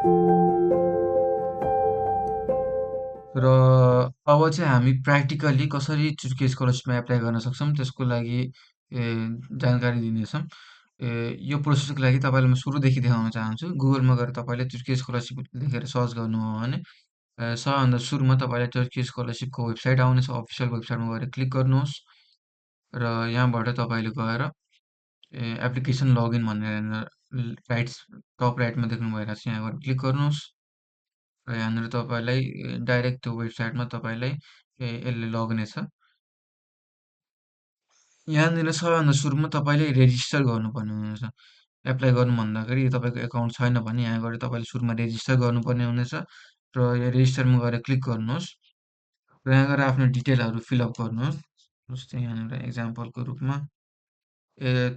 र अब चाहिँ हामी प्र्याक्टिकल्ली कसरी चुटकी स्कलरसिपमा एप्लाई गर्न सक्छौँ त्यसको लागि जानकारी दिनेछौँ। यो प्रोसेसको लागि तपाईँलाई म सुरुदेखि देखाउन चाहन्छु। गुगलमा गएर तपाईँले चुटकी स्कलरसिप लेखेर सर्च गर्नुभयो भने सबभन्दा सुरुमा तपाईँलाई चुटकी स्कलरसिपको वेबसाइट आउनेछ। अफिसियल वेबसाइटमा गएर क्लिक गर्नुहोस् र यहाँबाट तपाईँले गएर एप्लिकेसन लगइन भनेर यहाँनिर टप राइटमा देख्नु भइरहेको छ, यहाँ गएर क्लिक गर्नुहोस् र यहाँनिर तपाईँलाई डाइरेक्ट त्यो वेबसाइटमा तपाईँलाई यसले लग्नेछ। यहाँनिर सबैभन्दा सुरुमा तपाईँले रेजिस्टर गर्नुपर्ने हुनेछ। एप्लाई गर्नु भन्दाखेरि तपाईँको एकाउन्ट छैन भने यहाँ गएर तपाईँले सुरुमा रेजिस्टर गर्नुपर्ने हुनेछ र यो रेजिस्टरमा गएर क्लिक गर्नुहोस् र यहाँ गएर आफ्नो डिटेलहरू फिलअप गर्नुहोस्। जस्तै यहाँनिर एक्जाम्पलको रूपमा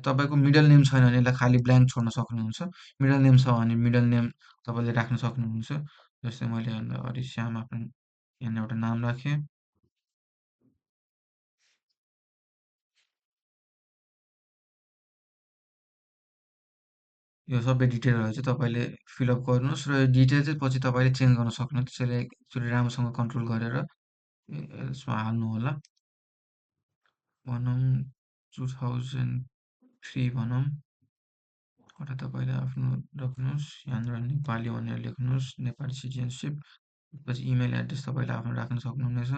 तपाईँको मिडल नेम छैन भने यसलाई खाली ब्ल्याङ्क छोड्न सक्नुहुन्छ। मिडल नेम छ भने मिडल नेम तपाईँले राख्न सक्नुहुन्छ। जस्तै मैले हरिश्याम आफ्नो यहाँ एउटा नाम राखेँ। यो सबै डिटेलहरू चाहिँ तपाईँले फिलअप गर्नुहोस् र यो डिटेल चाहिँ पछि तपाईँले चेन्ज गर्न सक्नुहुन्छ। त्यसैले एकचोटि राम्रोसँग कन्ट्रोल गरेर यसमा हाल्नु होला। भनौँ 2003 भनौँ। एउटा तपाईँले आफ्नो राख्नुहोस्। यहाँनिर नेपाली भनेर लेख्नुहोस्, नेपाली सिटिजनसिप। त्यसपछि इमेल एड्रेस तपाईँले आफ्नो राख्न सक्नुहुनेछ।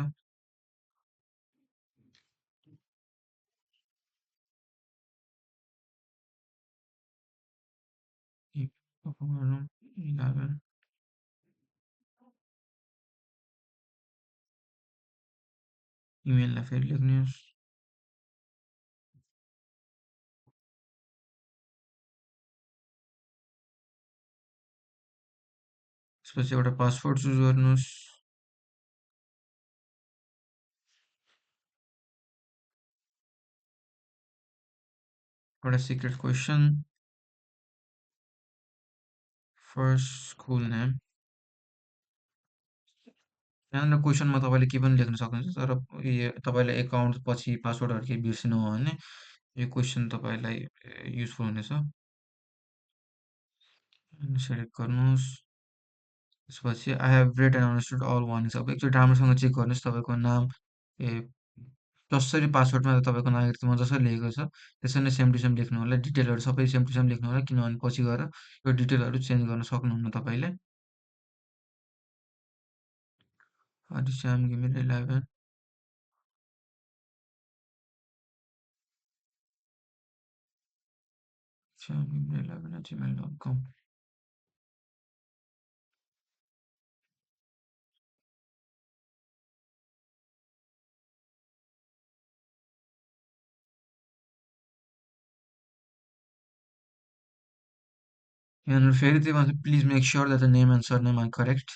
गरौँ 11 इमेललाई फेरि लेख्नुहोस्। त्यसपछि एउटा पासवर्ड चुज गर्नुहोस्। एउटा secret question, first school name. यहाँनिर क्वेसनमा तपाईँले के पनि लेख्न सक्नुहुन्छ, तर यो तपाईँलाई एकाउन्ट पछि पासवर्डहरू केही बिर्सिनुभयो भने यो क्वेसन तपाईँलाई युजफुल हुनेछ। सेलेक्ट गर्नुहोस्। त्यसपछि I have read and understood all भनिन्छ। अब एकचोटि राम्रोसँग चेक गर्नुहोस् तपाईँको नाम ए जसरी पासवर्डमा तपाईँको नागरिकतामा जसरी लेखेको छ त्यसरी नै सेम टु सेम लेख्नु होला। डिटेलहरू सबै सेम टु सेम लेख्नु होला, किनभने पछि गएर यो डिटेलहरू चेन्ज गर्न सक्नुहुन्न तपाईँले। हरिश्याम घिमिरे 11 gmail.com। यहाँनिर फेरि त्यही भन्छ, please make sure that the name and surname are correct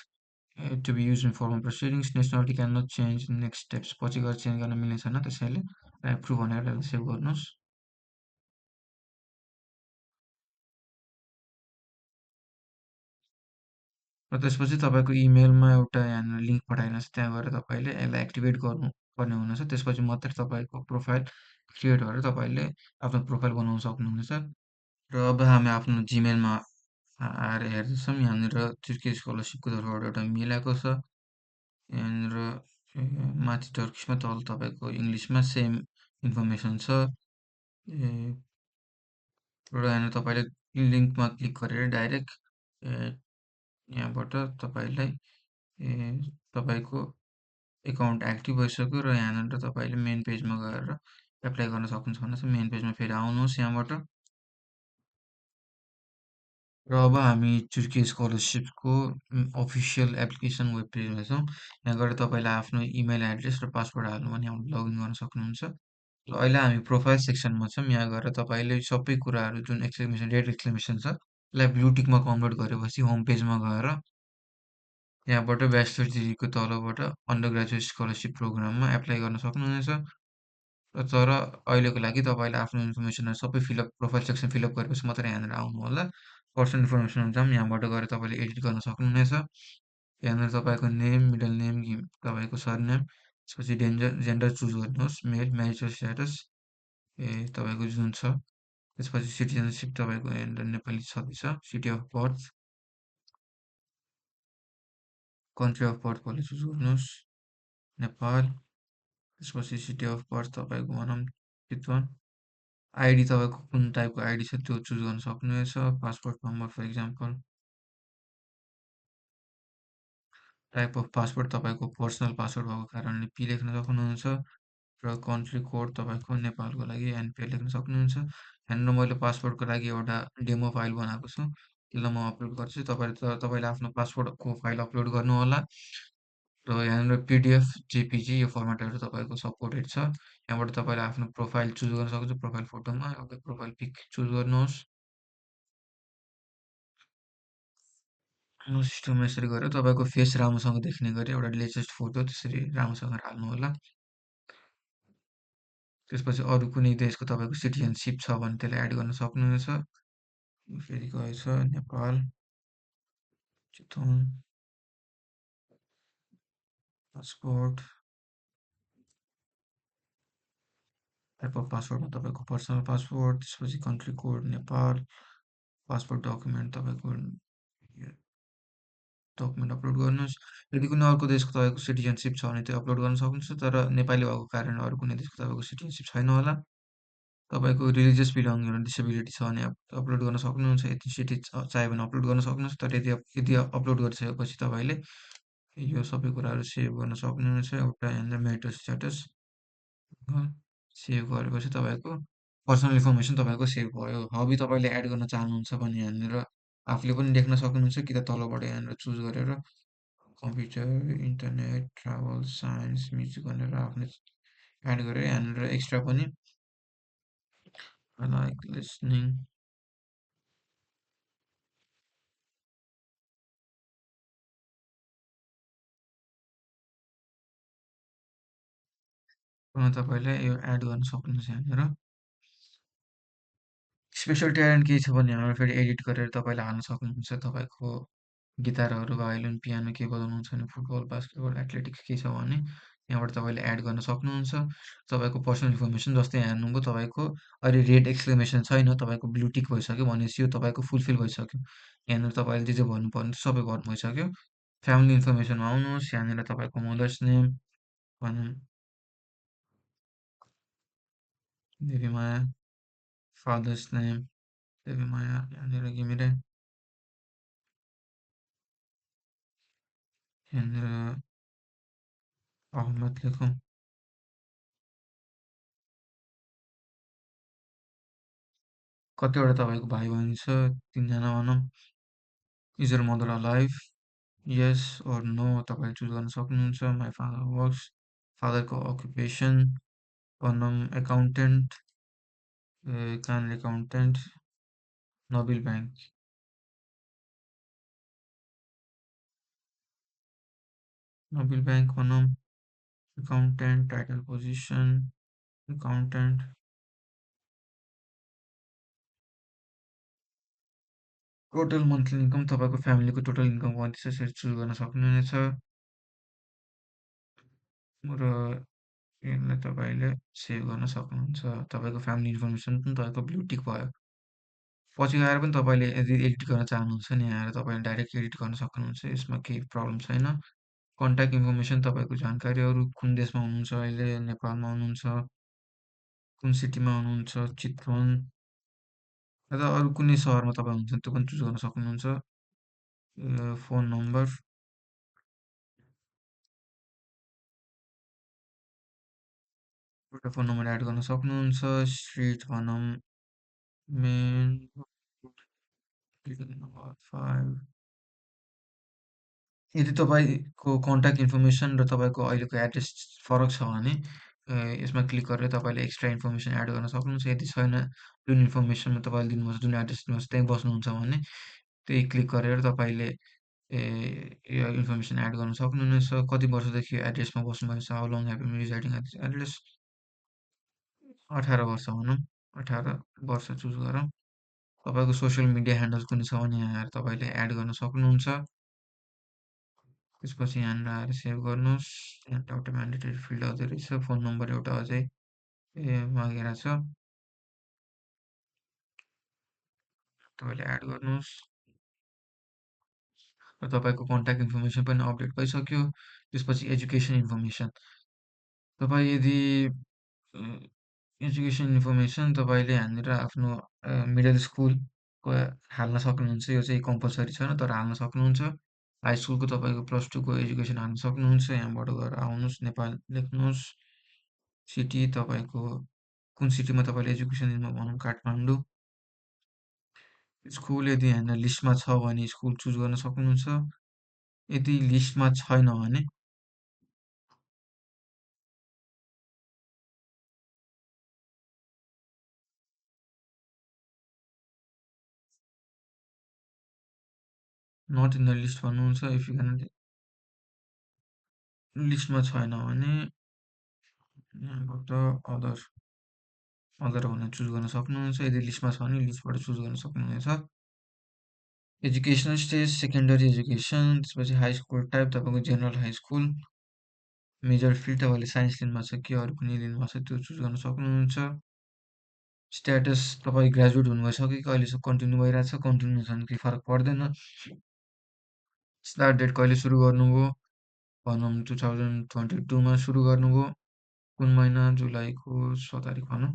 to be used in formal proceedings. Nationality cannot change in next steps. पछि गएर चेन्ज गर्न मिल्ने छैन, त्यसैले एप्रुभ भनेर सेभ गर्नुहोस्। र त्यसपछि तपाईँको इमेलमा एउटा यहाँनिर लिङ्क पठाइदिनुहोस्, त्यहाँ गएर तपाईँले यसलाई एक्टिभेट गर्नुपर्ने हुनेछ। त्यसपछि मात्रै तपाईँको प्रोफाइल क्रिएट गरेर तपाईँले आफ्नो प्रोफाइल बनाउन सक्नुहुनेछ। र अब हामी आफ्नो जिमेलमा आएर हेर्दैछौँ। यहाँनिर तुर्की स्कलरसिपको तर्फबाट एउटा मेल आएको छ। यहाँनिर माथि टर्किसमा, तल तपाईँको इङ्ग्लिसमा सेम इन्फर्मेसन छ। र यहाँनिर तपाईँले लिङ्कमा क्लिक गरेर डाइरेक्ट यहाँबाट तपाईँलाई तपाईँको एकाउन्ट एक्टिभ भइसक्यो र यहाँनिर तपाईँले मेन पेजमा गएर एप्लाई गर्न सक्नुहुन्छ भनेर मेन पेजमा फेरि आउनुहोस् यहाँबाट। र अब हामी तुर्की स्कलरसिपको अफिसियल एप्लिकेसन वेब पेजमा छौँ। यहाँ गएर तपाईँलाई आफ्नो इमेल एड्रेस र पासवर्ड हाल्नु भने यहाँ लगइन गर्न सक्नुहुन्छ। र अहिले हामी प्रोफाइल सेक्सनमा छौँ। यहाँ गएर तपाईँले सबै कुराहरू जुन एक्सक्लेमेसन रेड एक्सक्लेमेसन छ त्यसलाई ब्लू टिकमा कन्भर्ट गरेपछि होम पेजमा गएर यहाँबाट ब्याचलर डिग्रीको तलबाट अन्डर ग्रेजुएट स्कलरसिप प्रोग्राममा एप्लाई गर्न सक्नुहुनेछ। र तर अहिलेको लागि तपाईँले आफ्नो इन्फर्मेसनहरू सबै फिलअप प्रोफाइल सेक्सन फिलअप गरेपछि मात्रै यहाँनिर आउनु होला। पर्सनल इन्फर्मेसन हुन्छ यहाँबाट गएर तपाईँले एडिट गर्न सक्नुहुनेछ। यहाँनिर तपाईँको नेम, मिडल नेम, तपाईँको सरनेम, त्यसपछि जेन्डर चुज गर्नुहोस्, मेल, म्यारिटल स्ट्याटस तपाईँको जुन छ, त्यसपछि सिटिजनसिप तपाईँको यहाँनिर नेपाली छँदैछ, city of birth, country of birth पहिला चुज गर्नुहोस्, नेपाल। त्यसपछि सिटी अफ बर्थ तपाईँको भनौँ चितवन। आइडी तपाईँको कुन टाइपको आइडी छ त्यो चुज गर्न सक्नुहुनेछ। Passport number for example, type of passport तपाईँको पर्सनल पासवर्ड भएको कारणले पी लेख्न सक्नुहुन्छ र कन्ट्री कोड तपाईँको नेपालको लागि एनपिआर लेख्न सक्नुहुन्छ। यहाँनिर मैले पासपोर्टको लागि एउटा डेमो फाइल बनाएको छु, त्यसलाई म अपलोड गर्छु। तपाईँले आफ्नो पासपोर्टको फाइल अपलोड गर्नुहोला र यहाँनिर पिडिएफ, जेपिजी यो फर्मेटहरू तपाईँको सपोर्टेड छ। यहाँबाट तपाईँले आफ्नो प्रोफाइल चुज गर्न सक्नुहुन्छ। प्रोफाइल फोटोमा एउटा प्रोफाइल पिक चुज गर्नुहोस्। सिस्टममा यसरी गरेर तपाईँको फेस राम्रोसँग देखिने गरी एउटा लेटेस्ट फोटो त्यसरी राम्रोसँग हाल्नुहोला। त्यसपछि अरू कुनै देशको तपाईँको सिटिजनसिप छ भने त्यसलाई एड गर्न सक्नुहुनेछ। फेरि गएछ Nepal, Chitwan, passport, type of पासपोर्टमा तपाईँको पर्सनल पासपोर्ट, त्यसपछि country code Nepal, passport document तपाईँको डकुमेन्ट अपलोड गर्नुहोस्। यदि कुनै अर्को देशको तपाईँको सिटिजनसिप छ भने त्यो अपलोड गर्न सक्नुहुन्छ, तर नेपाली भएको कारण अरू कुनै देशको तपाईँको सिटिजनसिप छैन होला। तपाईँको रिलिजियस बिलोङिङ र डिसेबिलिटी छ भने अपलोड गर्न सक्नुहुन्छ। एथनिसिटी चाहियो भने अपलोड गर्न सक्नुहुन्छ। तर यदि अपलोड गरिसकेपछि तपाईँले यो सबै कुराहरू सेभ गर्न सक्नुहुनेछ। एउटा यहाँनिर मेरिटल स्ट्याटस सेभ गरेपछि तपाईँको पर्सनल इन्फर्मेसन तपाईँको सेभ भयो। हबी तपाईँले एड गर्न चाहनुहुन्छ भने यहाँनिर आफूले पनि लेख्न सक्नुहुन्छ कि त तलबाट यहाँनिर चुज गरेर computer, internet, travel, science, music भनेर आफ्नो एड गरेर यहाँनिर एक्स्ट्रा पनि I like listening तपाईँले यो एड गर्न सक्नुहुन्छ यहाँनिर। स्पेसल ट्यालेन्ट केही छ भने यहाँबाट फेरि एडिट गरेर तपाईँले हाल्न सक्नुहुन्छ। तपाईँको गिटारहरू, भायोलिन, पियानो केही बजाउनुहुन्छ भने फुटबल, बास्केटबल, एथलेटिक्स केही छ भने यहाँबाट तपाईँले एड गर्न सक्नुहुन्छ। तपाईँको पर्सनल इन्फर्मेसन जस्तै यहाँ हेर्नुभयो तपाईँको अहिले रेड एक्सक्लेमेसन छैन, तपाईँको ब्लू टिक भइसक्यो भनेपछि यो तपाईँको फुलफिल भइसक्यो। यहाँनिर तपाईँले जे जे भन्नुपर्ने थियो सबै गर्नु भइसक्यो। फ्यामिली इन्फर्मेसनमा आउनुहोस्। यहाँनिर तपाईँको मदर्स नेम भनौँ देवीमाया, फादर्स नेम देवीमाया, यहाँनिर घिमिरे, यहाँनिर अहमद लेखौँ। कतिवटा तपाईँको भाइ बहिनी छ? 3 जना भनौँ। Is your mother alive? Yes or no तपाईँले चुज गर्न सक्नुहुन्छ। माई फादर वर्क्स, फादरको अकुपेसन भनौँ एकाउन्टेन्ट, कान accountant, Nabil bank, Nabil bank भनौँ accountant, title position accountant, total monthly income तपाईँको फ्यामिलीको टोटल इन्कम कति छ यसरी चुज गर्न सक्नुहुनेछ र यसलाई तपाईँले सेभ गर्न सक्नुहुन्छ। तपाईँको फ्यामिली इन्फर्मेसन पनि तपाईँको ब्लु टिक भयो। पछि गएर पनि तपाईँले यदि एडिट गर्न चाहनुहुन्छ नि यहाँ आएर तपाईँले डाइरेक्ट एडिट गर्न सक्नुहुन्छ। यसमा केही प्रब्लम छैन। कन्ट्याक्ट इन्फर्मेसन तपाईँको जानकारीहरू कुन देशमा हुनुहुन्छ अहिले, नेपालमा हुनुहुन्छ, कुन सिटीमा हुनुहुन्छ, चितवन या त अरू कुनै सहरमा तपाईँ हुनुहुन्छ त्यो पनि चुज गर्न सक्नुहुन्छ। फोन नम्बर, एउटा फोन नम्बर एड गर्न सक्नुहुन्छ। स्ट्रिट भनौँ मेन नम्बर 5। यदि तपाईँको कन्ट्याक्ट इन्फर्मेसन र तपाईँको अहिलेको एड्रेस फरक छ भने यसमा क्लिक गरेर तपाईँले एक्स्ट्रा इन्फर्मेसन एड गर्न सक्नुहुन्छ। यदि छैन, जुन इन्फर्मेसनमा तपाईँले दिनुभएको छ, जुन एड्रेस दिनुभएको छ त्यहीँ बस्नुहुन्छ भने त्यही क्लिक गरेर तपाईँले यो इन्फर्मेसन एड गर्न सक्नुहुनेछ। कति वर्षदेखि यो एड्रेसमा बस्नुभएको छ, how long have been residing at this address, 18 वर्ष भनौँ, 18 वर्ष चुज गरौँ। तपाईँको सोसियल मिडिया ह्यान्डल्स कुनै छ भने यहाँ आएर तपाईँले एड गर्न सक्नुहुन्छ। त्यसपछि यहाँनिर आएर सेभ गर्नुहोस्। यहाँ एउटा म्यान्डेटरी फिल्ड अझै रहेछ, फोन नम्बर एउटा अझै मागेर छ, तपाईँले एड गर्नुहोस्। र तपाईँको कन्ट्याक्ट इन्फर्मेसन पनि अपडेट भइसक्यो। त्यसपछि एजुकेसन इन्फर्मेसन। तपाईँ यदि अ, एजुकेसन इन्फर्मेसन तपाईँले यहाँनिर आफ्नो मिडल स्कुलको हाल्न सक्नुहुन्छ। यो चाहिँ कम्पल्सरी छैन तर हाल्न सक्नुहुन्छ। हाई स्कुलको तपाईँको +2 को एजुकेसन हाल्न सक्नुहुन्छ। यहाँबाट गएर आउनुहोस्, नेपाल लेख्नुहोस्। सिटी तपाईँको कुन सिटीमा तपाईँले एजुकेसन लिनु भनौँ काठमाडौँ। स्कुल यदि यहाँनिर लिस्टमा छ भने स्कुल चुज गर्न सक्नुहुन्छ। यदि लिस्टमा छैन भने नट इन द लिस्ट भन्नुहुन्छ। इफ यु क्यान लिस्टमा छैन भने यहाँबाट अदर अदर भनेर चुज गर्न सक्नुहुन्छ। यदि लिस्टमा छ भने लिस्टबाट चुज गर्न सक्नुहुनेछ। एजुकेसनल स्टेज सेकेन्डरी एजुकेसन, त्यसपछि हाई स्कुल टाइप तपाईँको general high school. Major field तपाईँले साइन्स लिनुभएको छ कि अरू कुनै लिनुभएको छ त्यो चुज गर्न सक्नुहुन्छ। स्ट्याटस तपाईँ ग्रेजुएट हुनुभएछ कि अहिलेसम्म कन्टिन्यू भइरहेछ, कन्टिन्यू छ भने केही फरक पर्दैन। स्टार्ट डेट कहिले सुरु गर्नुभयो भनौँ 2022मा सुरु गर्नुभयो। कुन महिना? जुलाईको 6 तारिक भनौँ।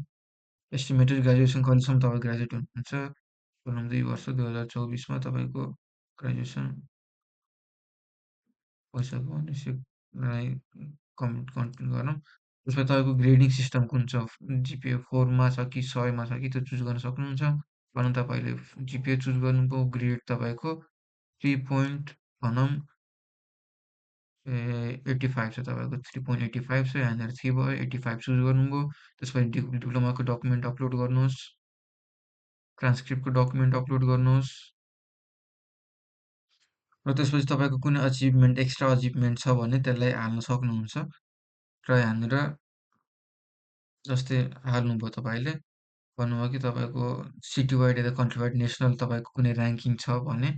एस्टिमेटेड ग्रेजुएसन कहिलेसम्म तपाईँ ग्रेजुएट हुनुहुन्छ भनौँ 2 वर्ष 2024मा तपाईँको ग्रेजुएसन भइसक्यो भनेपछि यसलाई कन्टिन्यू गरौँ। त्यसमा तपाईँको ग्रेडिङ सिस्टम कुन छ? जिपिए 4 मा छ कि 100 मा छ कि त्यो चुज गर्न सक्नुहुन्छ। भनौँ तपाईँले जिपिए चुज गर्नुभयो, ग्रेड तपाईँको 3 पोइन्ट भनौँ 85 छ तपाईँको 3.85 छ। यहाँनिर 3 भयो 85 चुज गर्नुभयो। त्यसपछि डिप्लोमाको डकुमेन्ट अपलोड गर्नुहोस्। ट्रान्सक्रिप्टको डकुमेन्ट अपलोड गर्नुहोस्। र त्यसपछि तपाईँको कुनै अचिभमेन्ट एक्स्ट्रा अचिभमेन्ट छ भने त्यसलाई हाल्न सक्नुहुन्छ। र यहाँनिर जस्तै हाल्नुभयो तपाईँले भन्नुभयो कि तपाईँको सिटी वाइड या त कन्ट्री वाइड नेसनल तपाईँको कुनै ऱ्याङ्किङ छ भने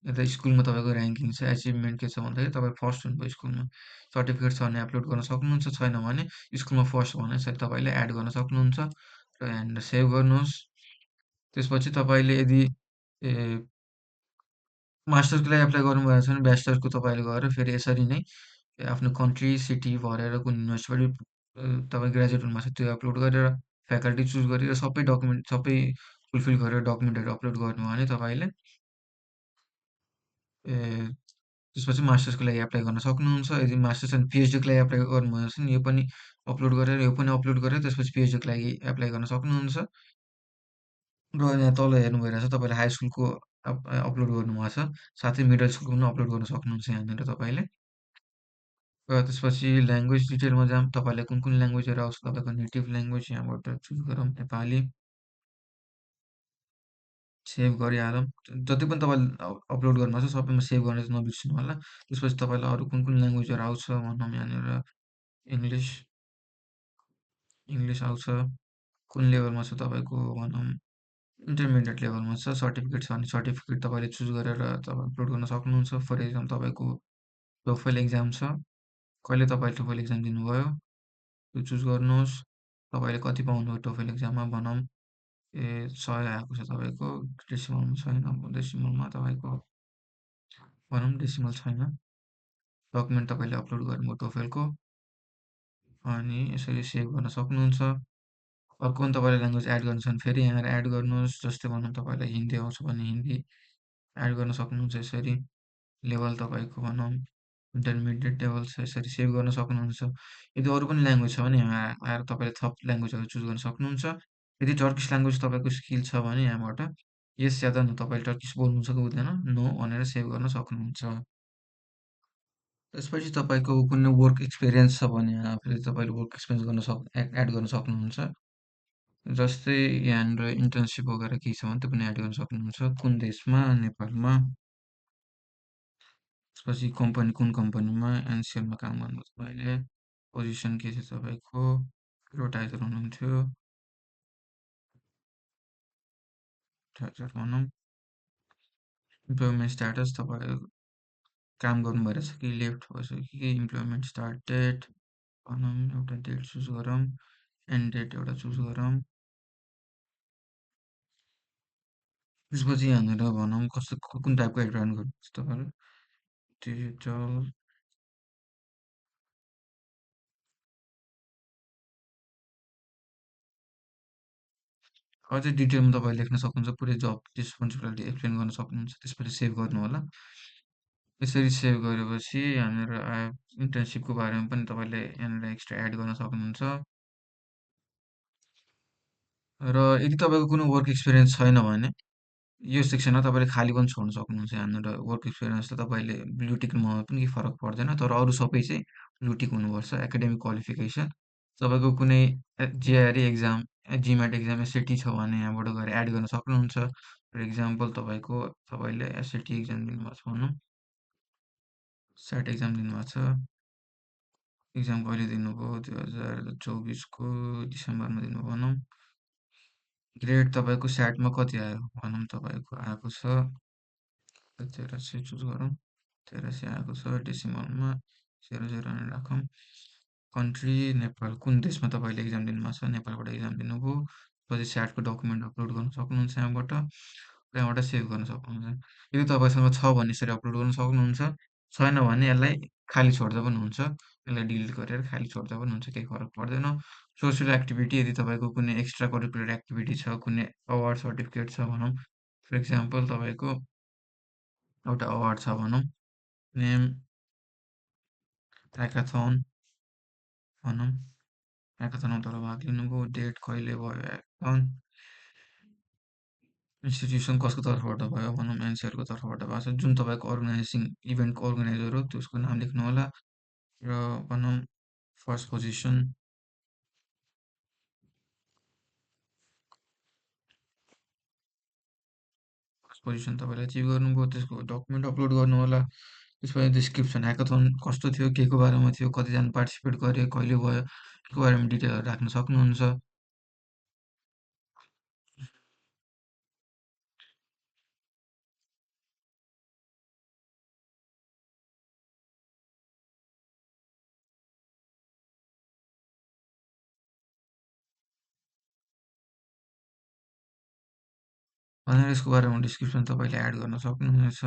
यता स्कुलमा तपाईँको ऱ्याङ्किङ छ, एचिभमेन्ट के छ भन्दाखेरि तपाईँ फर्स्ट हुनुभयो स्कुलमा। सर्टिफिकेट छ भने अपलोड गर्न सक्नुहुन्छ, छैन भने स्कुलमा फर्स्ट भने यसरी तपाईँले एड गर्न सक्नुहुन्छ र यहाँनिर सेभ गर्नुहोस्। त्यसपछि तपाईँले यदि ए मास्टर्सको लागि एप्लाई गर्नुभएको छ भने ब्याचलरको तपाईँले गएर फेरि यसरी नै आफ्नो कन्ट्री, सिटी भरेर कुन युनिभर्सिटीबाट तपाईँ ग्रेजुएट हुनुभएको छ त्यो अपलोड गरेर फ्याकल्टी चुज गरेर सबै डकुमेन्ट सबै फुलफिल गरेर डकुमेन्टहरू अपलोड गर्नुभयो भने तपाईँले ए त्यसपछि मास्टर्सको लागि एप्लाई गर्न सक्नुहुन्छ। यदि मास्टर्स एन्ड पिएचडीको लागि एप्लाई गर्नुभएको छ भने यो पनि अपलोड गरेर यो पनि अपलोड गरेर त्यसपछि पिएचडीको लागि एप्लाई गर्न सक्नुहुन्छ। र यहाँ तल हेर्नु भइरहेछ तपाईँले हाई स्कुलको अपलोड गर्नुभएको छ। साथै मिडल स्कुलको पनि अपलोड गर्न सक्नुहुन्छ यहाँनिर तपाईँले। र त्यसपछि ल्याङ्ग्वेज डिटेलमा जाऊँ। तपाईँलाई कुन कुन ल्याङ्ग्वेजहरू आउँछ तपाईँको नेटिभ ल्याङ्ग्वेज यहाँबाट चुज गरौँ नेपाली। सेभ गरिहालौँ। जति पनि तपाईँले अपलोड गर्नुभएको छ सबैमा सेभ गर्न चाहिँ नबिर्सिनु होला। त्यसपछि तपाईँलाई अरू कुन कुन ल्याङ्ग्वेजहरू आउँछ भनौँ यहाँनिर इङ्ग्लिस इङ्ग्लिस आउँछ। कुन लेभलमा छ तपाईँको भनौँ इन्टरमिडिएट लेभलमा छ। सर्टिफिकेट छ भने सर्टिफिकेट तपाईँले चुज गरेर तपाईँ अपलोड गर्न सक्नुहुन्छ। फर इक्जाम्पल तपाईँको टोफल एक्जाम छ। कहिले तपाईँले टोफल एक्जाम दिनुभयो त्यो चुज गर्नुहोस्। तपाईँले कति पाउनुभयो टोफल एक्जाममा भनौँ 100 आएको छ तपाईँको डेसिमलमा छैन। डेसिमलमा तपाईँको भनौँ डेसिमल छैन। डकुमेन्ट तपाईँले अपलोड गर्नुभयो टोफलको अनि यसरी सेभ गर्न सक्नुहुन्छ। अर्को पनि तपाईँले ल्याङ्ग्वेज एड गर्नु छ भने फेरि यहाँ एड गर्नुहोस्। जस्तै भनौँ तपाईँलाई हिन्दी आउँछ भने हिन्दी एड गर्न सक्नुहुन्छ यसरी। लेभल तपाईँको भनौँ इन्टरमिडिएट लेभल छ यसरी सेभ गर्न सक्नुहुन्छ। यदि अरू पनि ल्याङ्ग्वेज छ भने यहाँ आएर तपाईँले थप ल्याङ्ग्वेजहरू चुज गर्न सक्नुहुन्छ। यदि टर्किस ल्याङ्ग्वेज तपाईँको स्किल छ भने यहाँबाट यस या त नो तपाईँले टर्किस बोल्नुहुन्छ कि बुझ्दैन नो भनेर सेभ गर्न सक्नुहुन्छ। त्यसपछि तपाईँको कुनै वर्क एक्सपिरियन्स छ भने यहाँ फेरि तपाईँले वर्क एक्सपिरियन्स एड गर्न सक्नुहुन्छ। जस्तै यहाँनिर इन्टर्नसिप वगेरा केही छ भने त्यो पनि एड गर्न सक्नुहुन्छ। कुन देशमा? नेपालमा। त्यसपछि कम्पनी कुन कम्पनीमा? एनसिएलमा काम गर्नुभयो तपाईँले। पोजिसन के थियो तपाईँको? एडभर्टाइजर हुनुहुन्थ्यो। एडभर्टाइजर भनौँ। इम्प्लोइमेन्ट स्ट्याटस तपाईँ काम गर्नु भइरहेछ कि लेफ्ट भइसक्यो कि इम्प्लोइमेन्ट स्टार्ट डेट भनौँ एउटा डेट चुज गरौँ। एन्ड डेट एउटा चुज गरौँ। त्यसपछि यहाँनिर भनौँ कस्तो कुन टाइपको एडभर्टाइजमेन्ट गर्नुहुन्छ तपाईँले। डिजिटल अझै डिटेलमा तपाईँले लेख्न सक्नुहुन्छ। पुरै जब रेस्पोन्सिबिलिटी एक्सप्लेन गर्न सक्नुहुन्छ। त्यसपछि सेभ गर्नु होला। यसरी सेभ गरेपछि यहाँनिर इन्टर्नसिपको बारेमा पनि तपाईँले यहाँनिर एक्स्ट्रा एड गर्न सक्नुहुन्छ। र यदि तपाईँको कुनै वर्क एक्सपिरियन्स छैन भने यो सेक्सनमा तपाईँले खाली पनि छोड्न सक्नुहुन्छ। यहाँनिर वर्क एक्सपिरियन्स त तपाईँले ब्लू टिक नभए पनि केही फरक पर्दैन। तर अरू सबै चाहिँ ब्लू टिक हुनुपर्छ। एकाडेमिक क्वालिफिकेसन तपाईँको कुनै जेआरई एक्जाम, जिम्याट एक्जाम, एसएटी छ भने यहाँबाट गएर एड गर्न सक्नुहुन्छ। फर इक्जाम्पल तपाईँले एसएटी एक्जाम दिनुभएको छ भनौँ, सेट एक्जाम दिनुभएको छ। एक्जाम कहिले दिनुभयो? 2024को डिसेम्बरमा दिनुभयो भनौँ। ग्रेड तपाईँको सेटमा कति आयो भनौँ, तपाईँको आएको छ 83 चुज गरौँ। 83 आएको छ। डेसिमलमा 00 नै राखौँ। कन्ट्री नेपाल। कुन देशमा तपाईँले एक्जाम दिनुभएको छ? नेपालबाट एक्जाम दिनुभयो। पछि स्याटको डकुमेन्ट अपलोड गर्न सक्नुहुन्छ यहाँबाट। त्यहाँबाट सेभ गर्न सक्नुहुन्छ। यदि तपाईँसँग छ भने यसरी अपलोड गर्न सक्नुहुन्छ। छैन भने यसलाई खाली छोड्दा पनि हुन्छ। यसलाई डिलिट गरेर खाली छोड्दा पनि हुन्छ, केही फरक पर्दैन। सोसियल एक्टिभिटी, यदि तपाईँको कुनै एक्स्ट्रा करिकुलर एक्टिभिटी छ, कुनै अवार्ड सर्टिफिकेट छ भनौँ, फर इक्जाम्पल तपाईँको एउटा अवार्ड छ भनौँ, नेम ह्याकाथन भनौँ। ह्याकाथनमा तपाईँ भाग लिनुभयो, डेट कहिले भयो ह्याकाथन, इन्स्टिट्युसन कसको तर्फबाट भयो भनौँ, एनसिआरको तर्फबाट भएको छ। जुन तपाईँको अर्गनाइजिङ इभेन्टको अर्गनाइजर हो त्यसको नाम लेख्नु होला। र भनौँ फर्स्ट पोजिसन, तपाईँले अचिभ गर्नुभयो। त्यसको डकुमेन्ट अपलोड गर्नु होला। त्यसपछि डिस्क्रिप्सन, ह्याकाथन कस्तो थियो, के को बारेमा थियो, कतिजना पार्टिसिपेट गरे, कहिले भयो, त्यसको बारेमा डिटेलहरू राख्न सक्नुहुन्छ। भनेर यसको बारेमा डिस्क्रिप्सन तपाईँले एड गर्न सक्नुहुनेछ।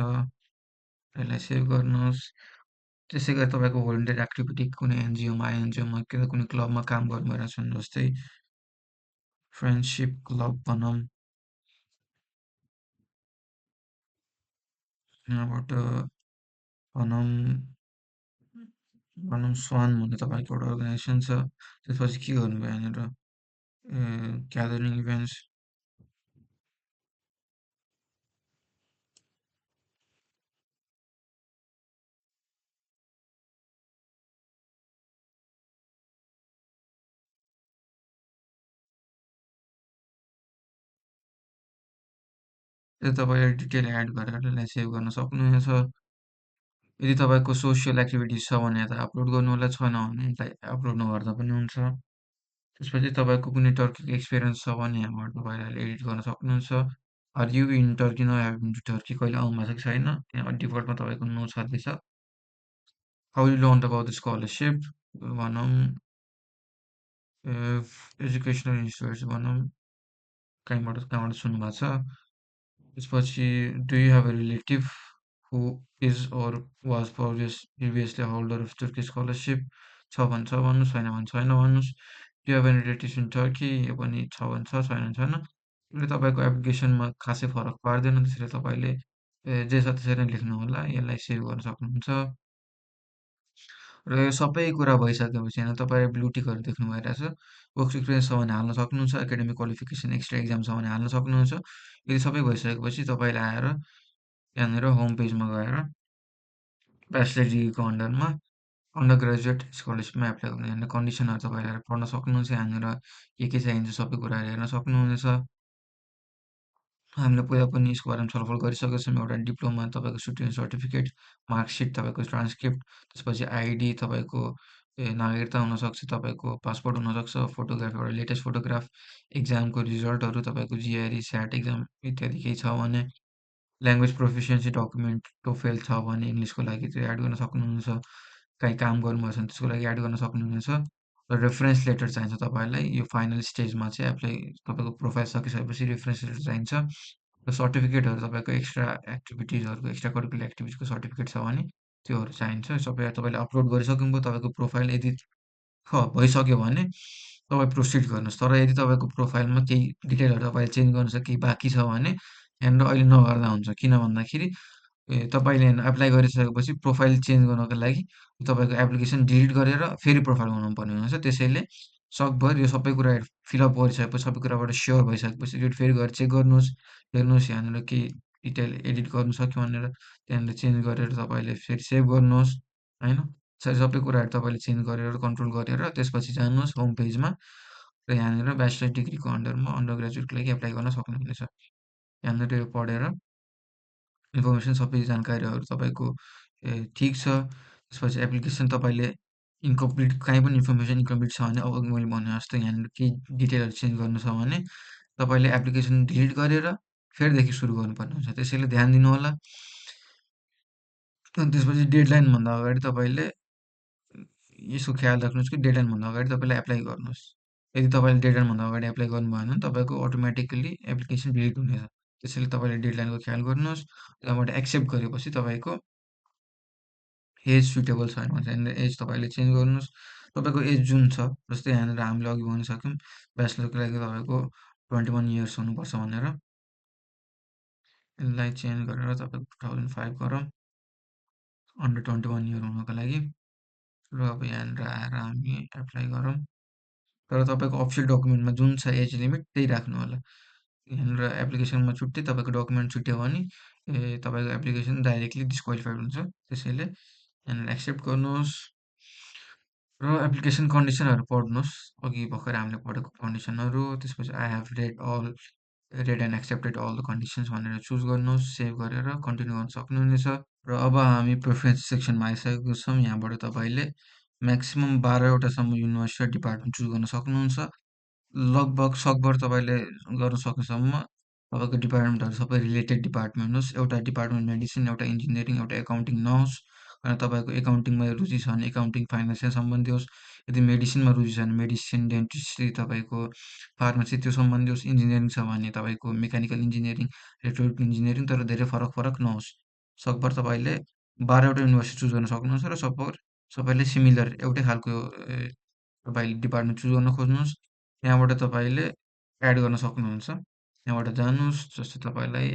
यसलाई सेभ गर्नुहोस्। त्यसै गरी तपाईँको भोलिन्टियर एक्टिभिटी कुनै एनजिओमा, आइएनजिओमा कि कुनै क्लबमा काम गर्नु भइरहेको छ, जस्तै फ्रेन्डसिप क्लब भनौँ। यहाँबाट भनौँ भनौँ स्वान भन्ने तपाईँको एउटा अर्गनाइजेसन छ। त्यसपछि के गर्नुभयो यहाँनिर, ग्यादरिङ इभेन्ट्स, त्यो तपाईँले डिटेल एड गरेर यसलाई सेभ गर्न सक्नुहुनेछ। यदि तपाईँको सोसियल एक्टिभिटिज छ भने यता अपलोड गर्नु होला, छैन भने यसलाई अपलोड नगर्दा पनि हुन्छ। त्यसपछि तपाईँको कुनै टर्कीको एक्सपिरियन्स छ भने यहाँबाट तपाईँले एडिट गर्न सक्नुहुन्छ। Are you in Turkey? No have been to Turkey. कहिले आउनुभएको छ कि छैन? यहाँ डिफल्टमा तपाईँको नो छँदैछ। How you learn about the scholarship भनौँ, एजुकेसनल इन्स्टिट्युट्स भनौँ, कहीँबाट कहाँबाट सुन्नुभएको छ। त्यसपछि do you have a relative who is or was previously holder of Turkey scholarship? छ भने छ भन्नुहोस्, छैन भने छैन भन्नुहोस्। Do you have any relatives in Turkey? यो पनि छ भने छ, छैन भने छैन। यसले तपाईँको एप्लिकेसनमा खासै फरक पार्दैन। त्यसरी तपाईँले जे छ त्यसरी नै लेख्नु होला। यसलाई सेभ गर्न सक्नुहुन्छ। र यो सबै कुरा भइसकेपछि होइन, तपाईँ ब्लु टिकहरू देख्नु भइरहेछ। वर्क एक्सपिरियन्स छ भने हाल्न सक्नुहुन्छ। एकाडेमिक क्वालिफिकेसन एक्स्ट्रा एक्जाम छ भने हाल्न सक्नुहुन्छ। यदि सबै भइसकेपछि तपाईँले आएर यहाँनिर होम पेजमा गएर ब्याचलर डिग्रीको अन्डरमा अन्डर ग्रेजुएट स्कलरसिपमा एप्लाई गर्नु। यहाँनिर कन्डिसनहरू तपाईँले हेरेर पढ्न सक्नुहुन्छ। यहाँनिर के चाहिन्छ सबै कुराहरू हेर्न सक्नुहुनेछ। हामीले पहिला पनि यसको बारेमा छलफल गरिसकेका छौँ। एउटा डिप्लोमा, तपाईँको स्टुडेन्ट सर्टिफिकेट, मार्कसिट, तपाईँको ट्रान्सक्रिप्ट, त्यसपछि आइडी, तपाईँको नागरिकता हुनसक्छ, तपाईँको पासपोर्ट हुनसक्छ, फोटोग्राफ, एउटा लेटेस्ट फोटोग्राफ, एक्जामको रिजल्टहरू, तपाईँको जिआरई, स्याट एक्जाम इत्यादि केही छ भने, ल्याङ्ग्वेज प्रोफिसियन्सी डकुमेन्ट, टोफेल छ भने इङ्ग्लिसको लागि त्यो एड गर्न सक्नुहुन्छ। काहीँ काम गर्नुभएछ भने त्यसको लागि एड गर्न सक्नुहुनेछ। र रेफरेन्स लेटर चाहिन्छ तपाईँलाई। यो फाइनल स्टेजमा चाहिँ एप्लाई, तपाईँको प्रोफाइल सकिसकेपछि रेफरेन्स लेटर चाहिन्छ। र सर्टिफिकेटहरू तपाईँको एक्स्ट्रा एक्टिभिटिजहरूको, एक्स्ट्रा करिकुलर एक्टिभिटिजको सर्टिफिकेट छ भने त्योहरू चाहिन्छ। सबै तपाईँले अपलोड गरिसक्नुभयो, तपाईँको प्रोफाइल यदि भइसक्यो भने तपाईँ प्रोसिड गर्नुहोस्। तर यदि तपाईँको प्रोफाइलमा केही डिटेलहरू तपाईँले चेन्ज गर्नु छ, केही बाँकी छ भने यहाँनिर अहिले नगर्दा हुन्छ। किन भन्दाखेरि तपाईँले एप्लाई गरिसकेपछि प्रोफाइल चेन्ज गर्नको लागि तपाईँको एप्लिकेसन डिलिट गरेर फेरि प्रोफाइल बनाउनुपर्ने हुनुहुन्छ। त्यसैले सकभर यो सबै कुराहरू फिलअप गरिसकेपछि, सबै कुराबाट स्योर भइसकेपछि यो फेरि गएर चेक गर्नुहोस्। हेर्नुहोस् यहाँनिर केही डिटेल एडिट गर्नु सक्यो भनेर त्यहाँनिर चेन्ज गरेर तपाईँले फेरि सेभ गर्नुहोस्, होइन? सबै कुराहरू तपाईँले चेन्ज गरेर कन्ट्रोल गरेर त्यसपछि जानुहोस् होम पेजमा र यहाँनिर ब्याचलर डिग्रीको अन्डरमा अन्डर ग्रेजुएटको लागि एप्लाई गर्न सक्नुहुनेछ। यहाँनिर यो पढेर इन्फर्मेसन सबै जानकारीहरू तपाईँको ठिक छ। त्यसपछि एप्लिकेसन तपाईँले इन्कम्प्लिट काहीँ पनि इन्फर्मेसन इन्कम्प्लिट छ भने अब मैले भने जस्तो यहाँनिर केही डिटेलहरू चेन्ज गर्नु छ भने तपाईँले एप्लिकेसन डिलिट गरेर फेरिदेखि सुरु गर्नुपर्ने हुन्छ। त्यसैले ध्यान दिनुहोला। अनि त्यसपछि डेडलाइनभन्दा अगाडि तपाईँले यसको ख्याल राख्नुहोस् कि डेडलाइनभन्दा अगाडि तपाईँले एप्लाई गर्नुहोस्। यदि तपाईँले डेडलाइनभन्दा अगाडि एप्लाई गर्नु भएन भने तपाईँको अटोमेटिकल्ली एप्लिकेसन डिलिट हुनेछ। त्यसैले तपाईँले डेडलाइनको ख्याल गर्नुहोस्। त्यहाँबाट एक्सेप्ट गरेपछि तपाईँको एज सुइटेबल छैन भने चाहिँ एज तपाईँले चेन्ज गर्नुहोस्। तपाईँको एज जुन छ, जस्तै यहाँनिर हामीले अघि भनिसक्यौँ ब्याचलरको लागि तपाईँको 21 इयर्स हुनुपर्छ भनेर। यसलाई चेन्ज गरेर तपाईँको 2005 गरौँ, अन्डर 21 इयर हुनको लागि। र अब यहाँनिर आएर हामी एप्लाई गरौँ। तर तपाईँको अफिसियल डकुमेन्टमा जुन छ एज लिमिट त्यही राख्नु होला। यहाँनिर एप्लिकेसनमा छुट्टै तपाईँको डकुमेन्ट छुट्यो भने तपाईँको एप्लिकेसन डाइरेक्टली डिस्क्वालिफाइड हुन्छ। त्यसैले यहाँनिर एक्सेप्ट गर्नुहोस् र एप्लिकेसन कन्डिसनहरू पढ्नुहोस्। अघि भर्खर हामीले पढेको कन्डिसनहरू, त्यसपछि I have read and accepted all the conditions भनेर चुज गर्नुहोस्। सेभ गरेर कन्टिन्यू गर्न सक्नुहुनेछ। र अब हामी प्रेफरेन्स सेक्सनमा आइसकेको छौँ। यहाँबाट तपाईँले म्याक्सिमम् 12वटासम्म युनिभर्सिटी र डिपार्टमेन्ट चुज गर्न सक्नुहुन्छ। लगभग सकभर तपाईँले गर्न सक्नेसम्म तपाईँको डिपार्टमेन्टहरू सबै रिलेटेड डिपार्टमेन्ट होस्। एउटा डिपार्टमेन्ट मेडिसिन, एउटा इन्जिनियरिङ, एउटा एकाउन्टिङ नहोस्। अनि तपाईँको एकाउन्टिङमा रुचि छ भने एकाउन्टिङ फाइनेन्ससँग सम्बन्धी होस्। यदि मेडिसिनमा रुचि छ भने मेडिसिन, डेन्टिस्ट्री, तपाईँको फार्मेसी त्यो सम्बन्धी होस्। इन्जिनियरिङ छ भने तपाईँको मेकानिकल इन्जिनियरिङ, इलेक्ट्रोनिक इन्जिनियरिङ, तर धेरै फरक फरक नहोस्। सकभर तपाईँले 12वटा युनिभर्सिटी चुज गर्न सक्नुहुन्छ र सबैले सिमिलर एउटै खालको तपाईँले डिपार्टमेन्ट चुज गर्न खोज्नुहोस्। त्यहाँबाट तपाईँले एड गर्न सक्नुहुन्छ। त्यहाँबाट जानुहोस्, जस्तै तपाईँलाई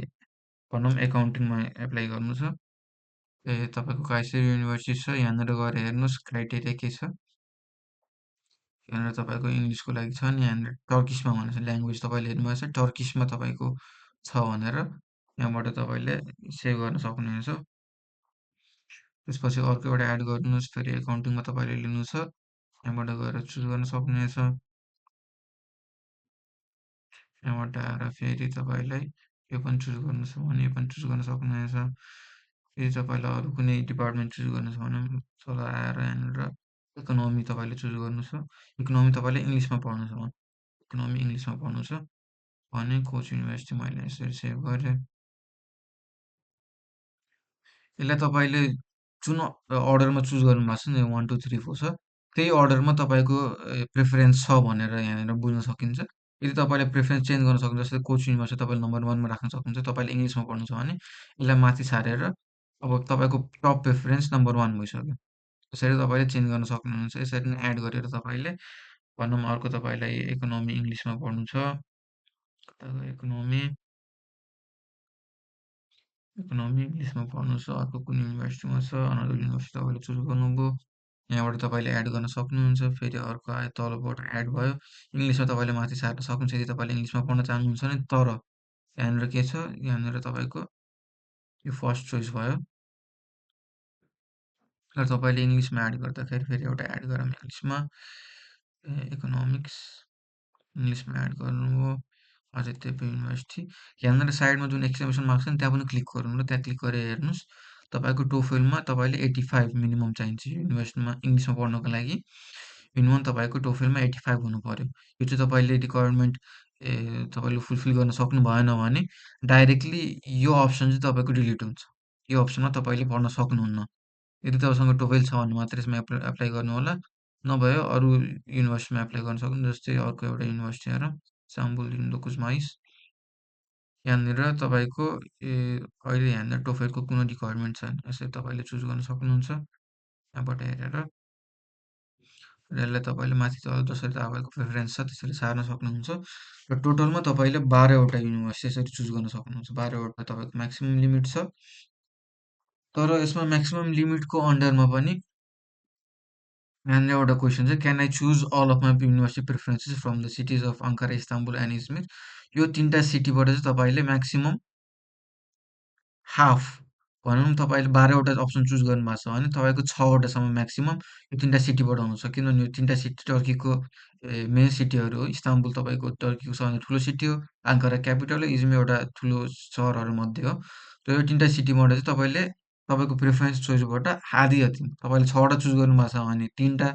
भनौँ एकाउन्टिङमा एप्लाई गर्नु छ। तपाईँको काइसेर युनिभर्सिटी छ, यहाँनिर गएर हेर्नुहोस् क्राइटेरिया के छ। यहाँनिर तपाईँको इङ्ग्लिसको लागि छ नि, यहाँनिर टर्किसमा भनेको छ ल्याङ्ग्वेज तपाईँले हेर्नुभएको छ, टर्किसमा तपाईँको छ भनेर यहाँबाट तपाईँले सेभ गर्न सक्नुहुनेछ। त्यसपछि अर्को एउटा एड गर्नुहोस्, फेरि एकाउन्टिङमा तपाईँले लिनु छ, यहाँबाट गएर चुज गर्न सक्नुहुनेछ। यहाँबाट आएर फेरि तपाईँलाई यो पनि चुज गर्नु छ भने यो पनि चुज गर्न सक्नुहुनेछ। यदि तपाईँलाई अरू कुनै डिपार्टमेन्ट चुज गर्नु छ भने तल आएर यहाँनिर इकोनोमी तपाईँले चुज गर्नु छ। इकोनोमी तपाईँले इङ्ग्लिसमा पढ्नु छ भने इकोनोमी इङ्ग्लिसमा पढ्नु छ भने कोच युनिभर्सिटी मैले यसरी सेभ गरेँ। यसलाई तपाईँले जुन अर्डरमा चुज गर्नुभएको छ नि 1 2 3 4 छ, त्यही अर्डरमा तपाईँको प्रेफरेन्स छ भनेर यहाँनिर बुझ्न सकिन्छ। यदि तपाईँले प्रेफरेन्स चेन्ज गर्न सक्नुहुन्छ, जस्तै कोच युनिभर्सिटी तपाईँले नम्बर 1मा राख्न सक्नुहुन्छ, तपाईँले इङ्ग्लिसमा पढ्नु छ भने यसलाई माथि सारेर अब तपाईँको टप प्रेफरेन्स नम्बर 1 भइसक्यो। त्यसरी तपाईँले चेन्ज गर्न सक्नुहुन्छ। यसरी नै एड गरेर तपाईँले भनौँ अर्को तपाईँलाई इकोनोमी इङ्ग्लिसमा पढ्नु छ, इकोनोमी इकोनोमी इङ्ग्लिसमा पढ्नु छ, अर्को कुन युनिभर्सिटीमा छ, अनदर युनिभर्सिटी तपाईँले चुज गर्नुभयो। यहाँबाट तपाईँले एड गर्न सक्नुहुन्छ। फेरि अर्को आयो तलबाट एड भयो। इङ्ग्लिसमा तपाईँले माथि सार्न सक्नुहुन्छ यदि तपाईँले इङ्ग्लिसमा पढ्न चाहनुहुन्छ भने। तर यहाँनिर के छ, यहाँनिर तपाईँको यो फर्स्ट चोइस भयो। र तपाईँले इङ्ग्लिसमा एड गर्दाखेरि फेरि एउटा एड गरौँ इङ्ग्लिसमा, इकोनोमिक्स इङ्ग्लिसमा एड गर्नुभयो। आदित्य युनिभर्सिटी यहाँनिर साइडमा जुन एक्सक्लेमेसन मार्क छ नि त्यहाँ पनि क्लिक गर्नु र त्यहाँ क्लिक गरेर हेर्नुहोस् तपाईँको टोफेलमा तपाईँले 85 मिनिमम चाहिन्छ युनिभर्सिटीमा इङ्ग्लिसमा पढ्नको लागि। मिनिमम तपाईँको टोफेलमा 85 हुनु पर्यो। यो चाहिँ तपाईँले यदि गभर्मेन्ट तपाईँले फुलफिल गर्न सक्नु भएन भने डाइरेक्टली यो अप्सन चाहिँ तपाईँको डिलिट हुन्छ। यो अप्सनमा तपाईँले पढ्न सक्नुहुन्न। यदि तपाईँसँग टोफेल छ भने मात्रै यसमा एप्लाई गर्नु होला। नभए अरू युनिभर्सिटीमा एप्लाई गर्न सक्नु। जस्तै अर्को एउटा युनिभर्सिटी हेरौँ, Istanbul Kuznets यहाँनिर तपाईँको ए अहिले यहाँनिर टोफेलको कुनै रिक्वायरमेन्ट छैन। यसरी तपाईँले चुज गर्न सक्नुहुन्छ। यहाँबाट हेरेर र यसलाई तपाईँले माथि तल जसरी तपाईँको प्रिफरेन्स छ त्यसरी सार्न सक्नुहुन्छ। र टोटलमा तपाईँले 12 वटा युनिभर्सिटी यसरी चुज गर्न सक्नुहुन्छ। 12 वटा तपाईँको म्याक्सिमम लिमिट छ। तर यसमा म्याक्सिमम लिमिटको अन्डरमा पनि यहाँनिर एउटा क्वेसन छ, can I choose all of my university preferences from the cities of Ankara, Istanbul and Izmir? यो 3टा सिटीबाट चाहिँ तपाईँले म्याक्सिमम हाफ भनौँ न, तपाईँले 12 वटा अप्सन चुज गर्नुभएको छ भने तपाईँको 6 वटासम्म म्याक्सिमम यो 3टा सिटीबाट आउँछ। किनभने यो 3टा सिटी टर्कीको मेन सिटीहरू हो। इस्तानबुल तपाईँको टर्कीको सबभन्दा ठुलो सिटी हो। आङ्कारा क्यापिटल हो। इजमिर एउटा ठुलो सहरहरूमध्ये हो। र यो 3टा सिटीबाट चाहिँ तपाईँले तपाईँको प्रिफरेन्स चोइसबाट आधी जति तपाईँले 6 वटा चुज गर्नुभएको छ भने 3टा,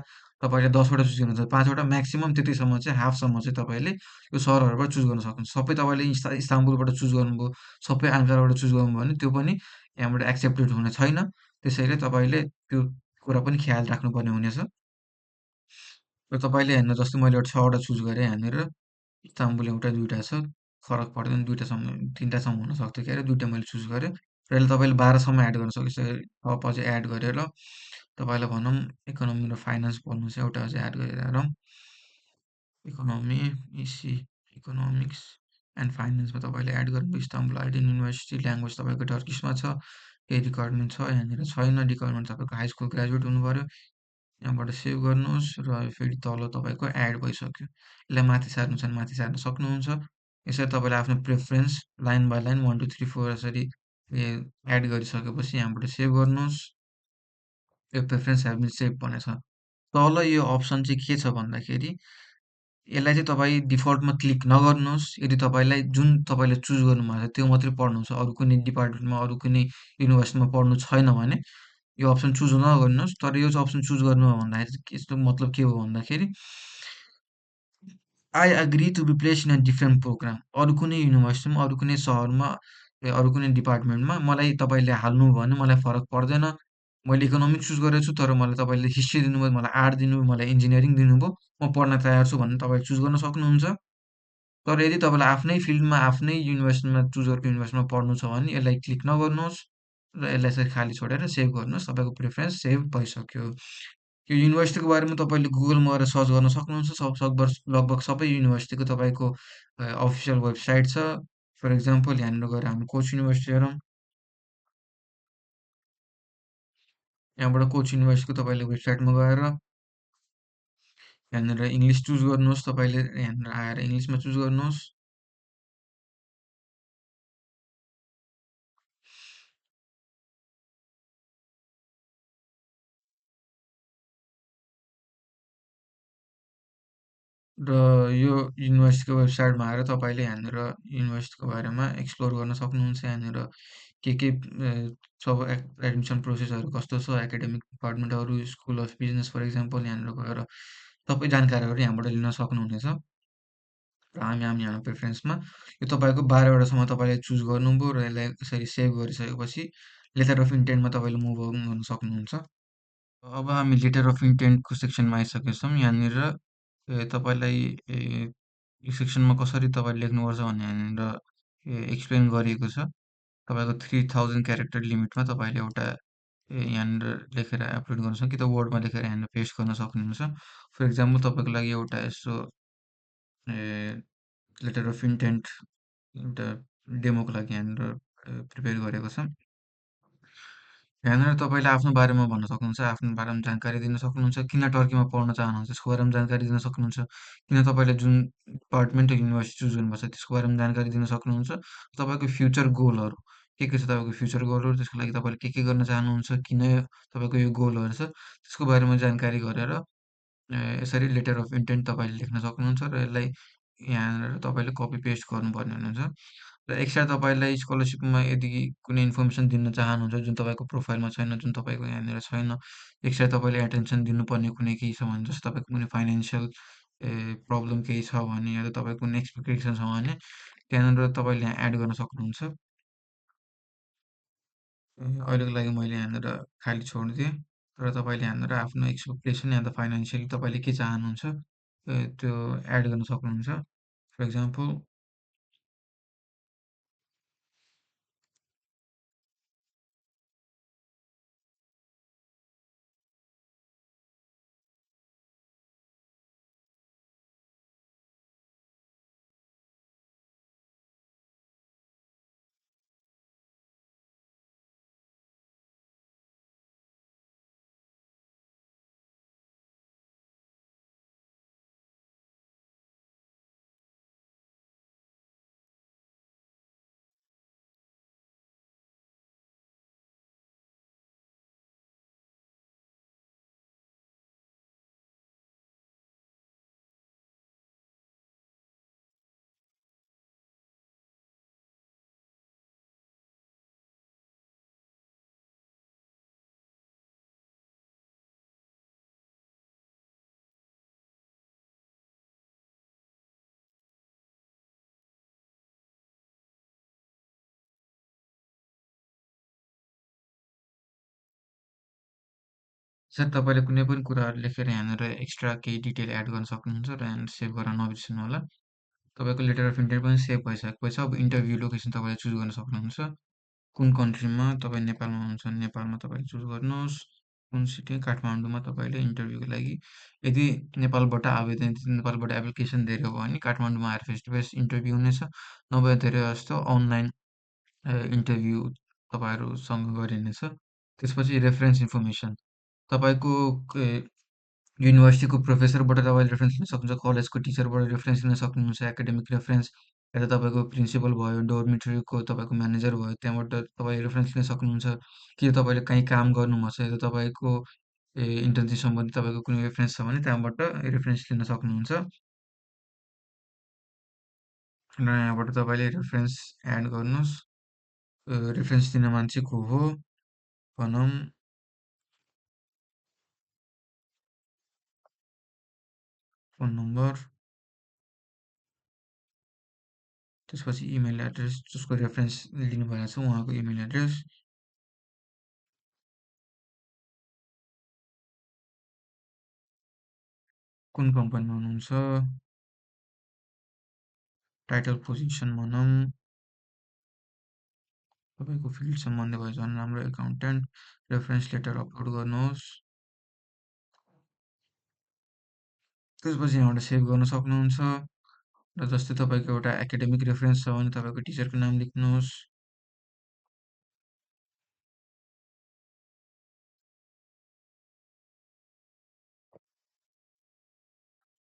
तपाईँले 10 वटा चुज गर्नुहुन्छ 5 वटा, म्याक्सिमम त्यतिसम्म चाहिँ हाफसम्म चाहिँ तपाईँले यो सहरहरूबाट चुज गर्न सक्नुहुन्छ। सबै तपाईँले इस्तानबुलबाट चुज गर्नुभयो, सबै आङ्काराबाट चुज गर्नुभयो भने त्यो पनि यहाँबाट एक्सेप्टेड हुने छैन। त्यसैले तपाईँले त्यो कुरा पनि ख्याल राख्नुपर्ने हुनेछ। र तपाईँले हेर्नु, जस्तै मैले एउटा 6 वटा चुज गरेँ यहाँनिर, इस्तानबुल एउटा 2टा छ, फरक पर्दैन, 2टासम्म 3टासम्म हुनसक्थ्यो के अरे, 2टा मैले चुज गरेँ। र यसले तपाईँले 12सम्म एड गर्न सक्छ। यसरी थप अझै एड गरेर तपाईँलाई भनौँ इकोनोमी र फाइनेन्स पढ्नु छ एउटा अझै एड गरेर हेरौँ। इकोनोमी, इसी, इकोनोमिक्स एन्ड फाइनेन्समा तपाईँले एड गर्नुभयो इस्तानबुल आइडियन युनिभर्सिटी। ल्याङ्ग्वेज तपाईँको टर्किसमा छ। केही रिक्वायरमेन्ट छ यहाँनिर छैन। रिक्वायरमेन्ट तपाईँको हाई स्कुल ग्रेजुएट हुनु पऱ्यो। यहाँबाट सेभ गर्नुहोस् र फेरि तल तपाईँको एड भइसक्यो। यसलाई माथि सार्नु छ भने माथि सार्न सक्नुहुन्छ। यसरी तपाईँले आफ्नो प्रेफरेन्स लाइन बाई लाइन 1 2 3 4 यसरी एड गरिसकेपछि यहाँबाट सेभ गर्नुहोस्। यो प्रेफरेन्स हेभ बिन सेभ भन्ने छ। तल यो अप्सन चाहिँ के छ भन्दाखेरि यसलाई चाहिँ तपाईँ डिफल्टमा क्लिक नगर्नुहोस्। यदि तपाईँलाई जुन तपाईँले चुज गर्नुभएको छ त्यो मात्रै पढ्नु छ, अरू कुनै डिपार्टमेन्टमा अरू कुनै युनिभर्सिटीमा पढ्नु छैन भने यो अप्सन चुज नगर्नुहोस्। तर यो चाहिँ अप्सन चुज गर्नुभयो भन्दाखेरि चाहिँ यसको मतलब के हो भन्दाखेरि I agree to be place in a different program. अरू कुनै युनिभर्सिटीमा, अरू कुनै सहरमा, अरू कुनै डिपार्टमेन्टमा मलाई तपाईँले हाल्नुभयो भने मलाई फरक पर्दैन। मैले इकोनोमिक्स चुज गरेको छु, तर मलाई तपाईँले हिस्ट्री दिनुभयो, मलाई आर्ट दिनुभयो, मलाई इन्जिनियरिङ दिनुभयो, म पढ्न तयार छु भने तपाईँले चुज गर्न सक्नुहुन्छ। तर यदि तपाईँलाई आफ्नै फिल्डमा, आफ्नै युनिभर्सिटीमा, चुज गरेको युनिभर्सिटीमा पढ्नु छ भने यसलाई क्लिक नगर्नुहोस् र यसलाई चाहिँ खाली छोडेर सेभ गर्नुहोस्। तपाईँको प्रिफरेन्स सेभ भइसक्यो। यो युनिभर्सिटीको बारेमा तपाईँले गुगलमा गएर सर्च गर्न सक्नुहुन्छ। सकभर लगभग सबै युनिभर्सिटीको तपाईँको अफिसियल वेबसाइट छ। फर इक्जाम्पल यहाँनिर गएर हामी कोच युनिभर्सिटी हेरौँ। यहाँबाट कोच युनिभर्सिटीको तपाईँले वेबसाइटमा गएर यहाँनिर इङ्ग्लिस चुज गर्नुहोस्। तपाईँले यहाँनिर आएर इङ्ग्लिसमा चुज गर्नुहोस्। र यो युनिभर्सिटीको वेबसाइटमा आएर तपाईँले यहाँनिर युनिभर्सिटीको बारेमा एक्सप्लोर गर्न सक्नुहुन्छ। यहाँनिर के सब एडमिसन प्रोसेसहरू कस्तो छ, एकाडेमिक डिपार्टमेन्टहरू, school of business for example यहाँनिर गएर सबै जानकारीहरू यहाँबाट लिन सक्नुहुनेछ। र हामी हाम्रो प्रिफरेन्समा यो तपाईँको 12वटासम्म तपाईँले चुज गर्नुभयो र यसलाई यसरी सेभ गरिसकेपछि लेटर अफ इन्टेन्टमा तपाईँले मुभ अन गर्न सक्नुहुन्छ। अब हामी लेटर अफ इन्टेन्टको सेक्सनमा आइसकेका छौँ। यहाँनिर तपाईँलाई यो सेक्सनमा कसरी तपाईँले लेख्नुपर्छ भन्ने यहाँनिर एक्सप्लेन गरिएको छ। तपाईँको 3000 क्यारेक्टर लिमिटमा तपाईँले एउटा यहाँनिर लेखेर अपलोड गर्न सक्छ, कि त वर्डमा लेखेर यहाँनिर पेस्ट गर्न सक्नुहुन्छ। फर इक्जाम्पल तपाईँको लागि एउटा यस्तो लेटर अफ इन्टेन्ट एउटा डेमोको लागि यहाँनिर प्रिपेयर गरेको छ। यहाँनिर तपाईँले आफ्नो बारेमा भन्न सक्नुहुन्छ, आफ्नो बारेमा जानकारी दिन सक्नुहुन्छ, किन टर्कीमा पढ्न चाहनुहुन्छ त्यसको बारेमा जानकारी दिन सक्नुहुन्छ, किन तपाईँले जुन डिपार्टमेन्ट युनिभर्सिटी चुज गर्नुभएको छ त्यसको बारेमा जानकारी दिन सक्नुहुन्छ। तपाईँको फ्युचर गोलहरू के छ, तपाईँको फ्युचर गोलहरू, त्यसको लागि तपाईँले के गर्न चाहनुहुन्छ, किन तपाईँको यो गोलहरू छ त्यसको बारेमा जानकारी गरेर यसरी लेटर अफ इन्टेन्ट तपाईँले लेख्न सक्नुहुन्छ र यसलाई यहाँनिर तपाईँले कपी पेस्ट गर्नुपर्ने हुनुहुन्छ। र एक्स्ट्रा तपाईँलाई स्कलरसिपमा यदि कुनै इन्फर्मेसन दिन चाहनुहुन्छ जुन तपाईँको प्रोफाइलमा छैन, जुन तपाईँको यहाँनिर छैन, एक्स्ट्रा तपाईँले एटेन्सन दिनुपर्ने कुनै केही छ भने, जस्तो तपाईँको कुनै फाइनेन्सियल प्रब्लम केही छ भने, या त तपाईँको कुनै एक्सपेक्टेसन छ भने त्यहाँनिर तपाईँले यहाँ एड गर्न सक्नुहुन्छ। अहिलेको लागि मैले यहाँनिर खाली छोडिदिएँ। र तपाईँले यहाँनिर आफ्नो एक्सपेक्टेसन या त फाइनेन्सियली तपाईँले के चाहनुहुन्छ त्यो एड गर्न सक्नुहुन्छ। फर इक्जाम्पल सर तपाईँले कुनै पनि कुराहरू लेखेर यहाँनिर एक्स्ट्रा केही डिटेल एड गर्न सक्नुहुन्छ र यहाँनिर सेभ गर्न नबिर्सनु होला। तपाईँको लेटर अफ इन्टेन्ट पनि सेभ भइसकेको छ। अब इन्टरभ्यू लोकेसन तपाईँले चुज गर्न सक्नुहुन्छ। कुन कन्ट्रीमा तपाईँ नेपालमा हुनुहुन्छ भने नेपालमा तपाईँले चुज गर्नुहोस्। कुन सिटी काठमाडौँमा तपाईँले इन्टरभ्यूको लागि यदि नेपालबाट आवेदन नेपालबाट एप्लिकेसन धेरै भयो भने काठमाडौँमा आएर फेस टु फेस इन्टरभ्यू हुनेछ। नभए धेरै जस्तो अनलाइन इन्टरभ्यू तपाईँहरूसँग गरिनेछ। त्यसपछि रेफरेन्स इन्फर्मेसन तपाईँको युनिभर्सिटीको प्रोफेसरबाट तपाईँले रेफरेन्स लिन सक्नुहुन्छ, कलेजको टिचरबाट रेफरेन्स लिन सक्नुहुन्छ, एकाडेमिक रेफरेन्स यता तपाईँको प्रिन्सिपल भयो, डोर्मिटरीको तपाईँको म्यानेजर भयो, त्यहाँबाट तपाईँ रेफरेन्स लिन सक्नुहुन्छ। कि तपाईँले कहीँ काम गर्नुभएको छ, यता तपाईँको इन्टर्नसिप सम्बन्धी तपाईँको कुनै रेफरेन्स छ भने त्यहाँबाट रेफरेन्स लिन सक्नुहुन्छ। र यहाँबाट तपाईँले रेफरेन्स एड गर्नुहोस्। रेफरेन्स दिने मान्छे को हो भनौँ, फोन नम्बर, त्यसपछि इमेल एड्रेस, जसको रेफरेन्स लिनुभएको छ उहाँको इमेल एड्रेस, कुन कम्पनीमा हुनुहुन्छ, टाइटल पोजिसन भनौँ, तपाईँको फिल्ड सम्बन्धी भयो झन् राम्रो एकाउन्टेन्ट, रेफरेन्स लेटर अपलोड गर्नुहोस्। त्यसपछि यहाँबाट सेभ गर्न सक्नुहुन्छ। र जस्तै तपाईँको एउटा एकाडेमिक रेफरेन्स छ भने तपाईँको टिचरको नाम लेख्नुहोस्।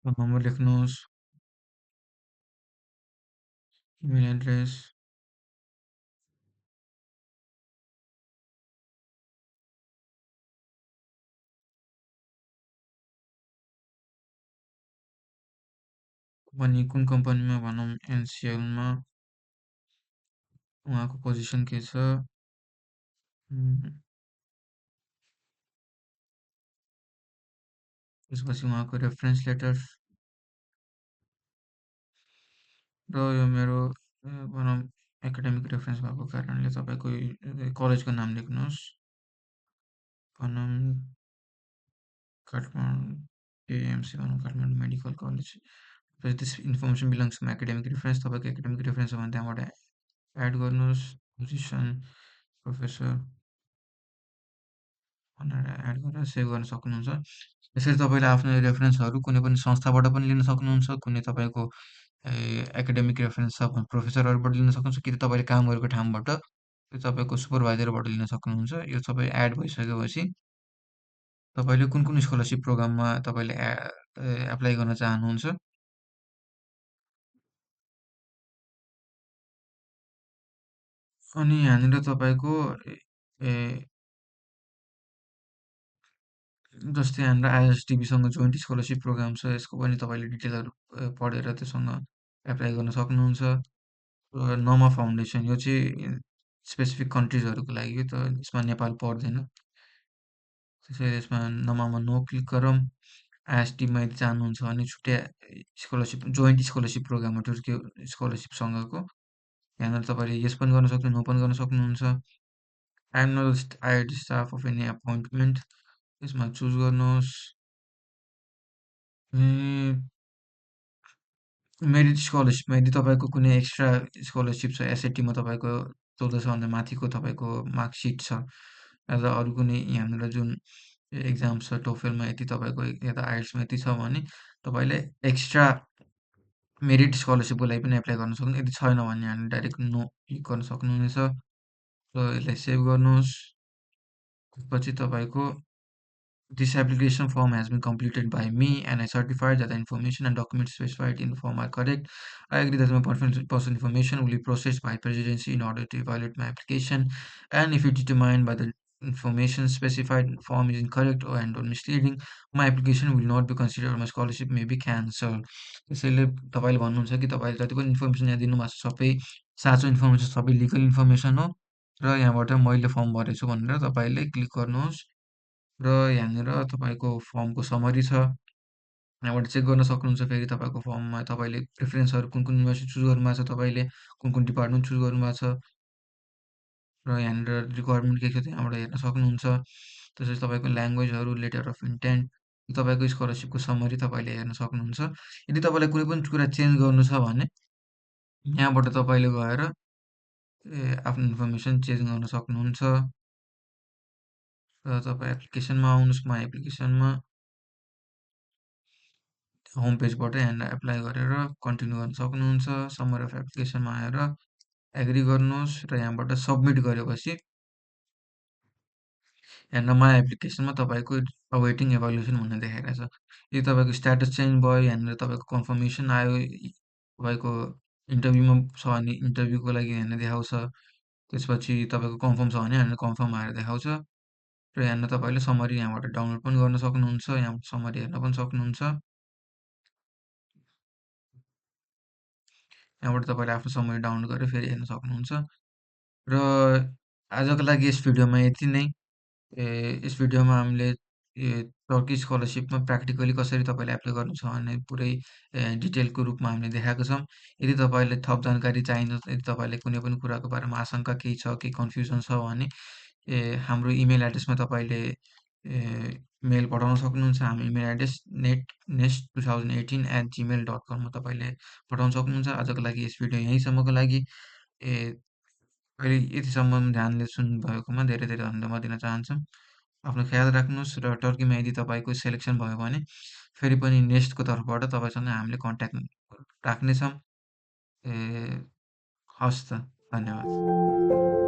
फोन नम्बर लेख्नुहोस्, इमेल एड्रेस, अनि कुन कम्पनीमा भनौँ एनसिएलमा उहाँको पोजिसन के छ, त्यसपछि उहाँको रेफरेन्स लेटर र यो मेरो भनौँ एकाडेमिक रेफरेन्स भएको कारणले तपाईँको कलेजको नाम लेख्नुहोस्। भनौँ काठमाडौँ केएमसी भनौँ Kathmandu medical college. This information belongs to my academic reference. तपाईँको एकाडेमिक रेफरेन्स हो भने त्यहाँबाट एड गर्नुहोस्। पोजिसन प्रोफेसर भनेर एड गरेर सेभ गर्न सक्नुहुन्छ। यसरी तपाईँले आफ्नो रेफरेन्सहरू कुनै पनि संस्थाबाट पनि लिन सक्नुहुन्छ, कुनै तपाईँको एकाडेमिक रेफरेन्स छ भने प्रोफेसरहरूबाट लिन सक्नुहुन्छ, कि त तपाईँले काम गरेको ठाउँबाट, त्यो तपाईँको सुपरभाइजरबाट लिन सक्नुहुन्छ। यो सबै एड भइसकेपछि तपाईँले कुन कुन स्कलरसिप प्रोग्राममा तपाईँले एप्लाई गर्न चाहनुहुन्छ, अनि यहाँनिर तपाईँको ए जस्तै हाम्रो आइएसटिबीसँग जोइन्ट स्कलरसिप प्रोग्राम छ, यसको पनि तपाईँले डिटेलहरू पढेर त्योसँग एप्लाई गर्न सक्नुहुन्छ। र नमा फाउन्डेसन यो चाहिँ स्पेसिफिक कन्ट्रिजहरूको लागि हो, त यसमा नेपाल पर्दैन। त्यसैले यसमा नमामा नो क्लिक गरौँ। आइएसटीमा यदि चाहनुहुन्छ भने छुट्टै स्कलरसिप जोइन्ट स्कलरसिप प्रोग्राम हो टुर्की स्कलरसिपसँगको, यहाँनिर तपाईँले यस पनि गर्न सक्नुहुन्छ, नो पनि गर्न सक्नुहुन्छ। I am not IIT staff of any appointment, यसमा चुज गर्नुहोस्। मेरिट स्कलरसिपमा यदि तपाईँको कुनै एक्स्ट्रा स्कलरसिप छ, एसएटीमा तपाईँको 1400 भन्दा माथिको तपाईँको मार्कसिट छ, र अरू कुनै यहाँनिर जुन एक्जाम छ टोफेलमा यदि तपाईँको या त आइएल्टिएसमा यति छ भने तपाईँले एक्स्ट्रा मेरिट स्कलरसिपको लागि पनि एप्लाई गर्न सक्नुहुन्छ। यदि छैन भने हामी डाइरेक्ट नो क्लिक गर्न सक्नुहुनेछ। र यसलाई सेभ गर्नुहोस्। त्यसपछि तपाईँको this application form has been completed by me and I certify that the information and documents specified in the form are correct. I agree that my personal information will be processed by presidency in order to evaluate my application, and if it is determined by the information specified in the form is incorrect or misleading, my application will not be considered or my scholarship may be cancelled. त्यसैले तपाईँले भन्नुहुन्छ कि तपाईँले जति पनि information यहाँ दिनुभएको छ सबै साँचो इन्फर्मेसन, सबै लिगल इन्फर्मेसन हो, र यहाँबाट मैले फर्म भरेको छु भनेर तपाईँले क्लिक गर्नुहोस्। र यहाँनिर तपाईँको फर्मको समरी छ, यहाँबाट चेक गर्न सक्नुहुन्छ। फेरि तपाईँको फर्ममा तपाईँले प्रिफरेन्सहरू कुन कुन युनिभर्सिटी चुज गर्नुभएको छ, तपाईँले कुन कुन डिपार्टमेन्ट चुज गर्नुभएको छ, र यहाँनिर रिक्वायरमेन्ट के के छ त्यहाँबाट हेर्न सक्नुहुन्छ। त्यसपछि तपाईँको ल्याङ्ग्वेजहरू, लेटर अफ इन्टेन्ट, तपाईँको स्कलरसिपको समरी तपाईँले हेर्न सक्नुहुन्छ। यदि तपाईँलाई कुनै पनि कुरा चेन्ज गर्नु छ भने यहाँबाट तपाईँले गएर आफ्नो इन्फर्मेसन चेन्ज गर्न सक्नुहुन्छ। र तपाईँ एप्लिकेसनमा आउनुहोस्, माई एप्लिकेसनमा होम पेजबाट यहाँनिर एप्लाई गरेर कन्टिन्यू गर्न सक्नुहुन्छ। समरी अफ एप्लिकेसनमा आएर एग्री गर्नुहोस् र यहाँबाट सबमिट गरेपछि यहाँनिर माई एप्लिकेसनमा तपाईँको अवेटिङ इभ्यालुएसन भन्ने देखाइरहेछ। यदि तपाईँको स्ट्याटस चेन्ज भयो, यहाँनिर तपाईँको कन्फर्मेसन आयो, तपाईँको इन्टरभ्यूमा छ भने इन्टरभ्यूको लागि यहाँनिर देखाउँछ। त्यसपछि तपाईँको कन्फर्म छ भने यहाँनिर कन्फर्म आएर देखाउँछ र यहाँनिर तपाईँले समरी यहाँबाट डाउनलोड पनि गर्न सक्नुहुन्छ, यहाँबाट समरी हेर्न पनि सक्नुहुन्छ। यहाँबाट तपाईँले आफ्नो समरी डाउनलोड गरेर फेरि हेर्न सक्नुहुन्छ। र आजको लागि यस भिडियोमा यति नै। यस भिडियोमा हामीले टर्की स्कलरसिपमा प्र्याक्टिकली कसरी तपाईँले एप्लाई गर्नु छ भन्ने पुरै डिटेलको रूपमा हामीले देखाएको छौँ। यदि तपाईँलाई थप जानकारी चाहिन्छ, यदि तपाईँलाई कुनै पनि कुराको बारेमा आशंका केही छ, केही कन्फ्युजन छ भने हाम्रो इमेल एड्रेसमा तपाईँले मेल पठाउन सक्नुहुन्छ। हाम्रो इमेल एड्रेस netnest2018@gmail.com मा तपाईँले पठाउन सक्नुहुन्छ। आजको लागि यस भिडियो यहीँसम्मको लागि ए अहिले यतिसम्म ध्यानले सुन्नुभएकोमा धेरै धेरै धन्यवाद दिन चाहन्छौँ। आफ्नो ख्याल राख्नुहोस् र टर्कीमा यदि तपाईँको सेलेक्सन भयो भने फेरि पनि नेस्टको तर्फबाट तपाईँसँग हामीले कन्ट्याक्ट राख्नेछौँ। ए हवस् त, धन्यवाद।